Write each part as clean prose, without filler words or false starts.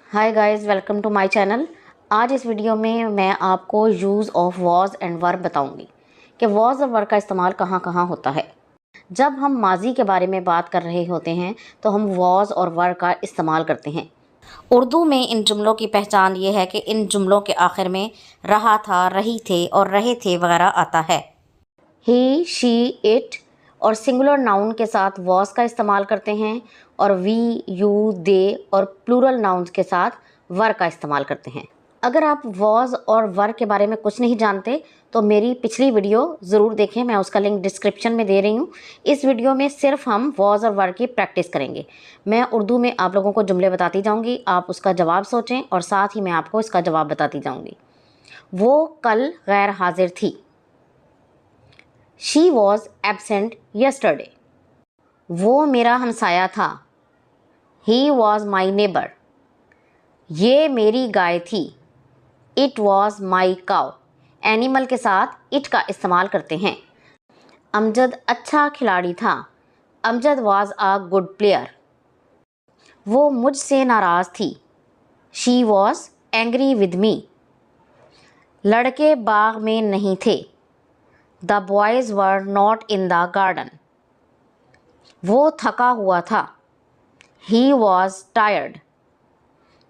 Hi guys, welcome to my channel. आज इस video में मैं आपको use of was and verb बताऊंगी कि वॉज और वर्ब का इस्तेमाल कहाँ कहाँ होता है। जब हम माजी के बारे में बात कर रहे होते हैं तो हम वॉज और वर्ब का इस्तेमाल करते हैं। उर्दू में इन जुमलों की पहचान ये है कि इन जुमलों के आखिर में रहा था, रही थे और रहे थे वगैरह आता है। ही, शी, इट और सिंगुलर नाउन के साथ वॉज का इस्तेमाल करते हैं और वी, यू, दे और प्लूरल नाउन्स के साथ वर का इस्तेमाल करते हैं। अगर आप वॉज और वर के बारे में कुछ नहीं जानते तो मेरी पिछली वीडियो ज़रूर देखें, मैं उसका लिंक डिस्क्रिप्शन में दे रही हूँ। इस वीडियो में सिर्फ हम वॉज और वर की प्रैक्टिस करेंगे। मैं उर्दू में आप लोगों को जुमले बताती जाऊँगी, आप उसका जवाब सोचें और साथ ही मैं आपको इसका जवाब बताती जाऊँगी। वो कल गैर हाजिर थी। She was absent yesterday. वो मेरा हमसाया था। He was my neighbor. ये मेरी गाय थी। It was my cow. Animal के साथ it का इस्तेमाल करते हैं। अमजद अच्छा खिलाड़ी था। Amjad was a good player. वो मुझसे नाराज़ थी। She was angry with me. लड़के बाग में नहीं थे। The boys were not in the garden. वो थका हुआ था। He was tired.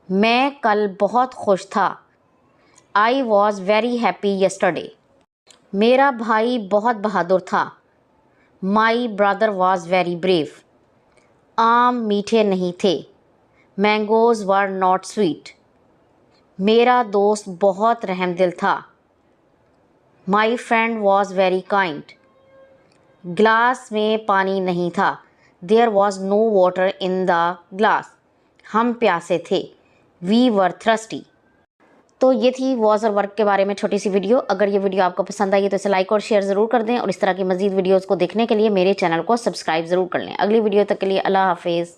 मैं कल बहुत खुश था। I was very happy yesterday. मेरा भाई बहुत बहादुर था। My brother was very brave. आम मीठे नहीं थे। Mangoes were not sweet. मेरा दोस्त बहुत रहमदिल था। My friend was very kind. Glass में पानी नहीं था। There was no water in the glass. हम प्यासे थे। We were thirsty. तो ये थी वॉज और वर्ब के बारे में छोटी सी वीडियो। अगर ये वीडियो आपको पसंद आई है तो इसे लाइक और शेयर ज़रूर कर दें और इस तरह की मज़ीद वीडियोज़ को देखने के लिए मेरे चैनल को सब्सक्राइब ज़रूर कर लें। अगली वीडियो तक के लिए अल्लाह हाफिज़।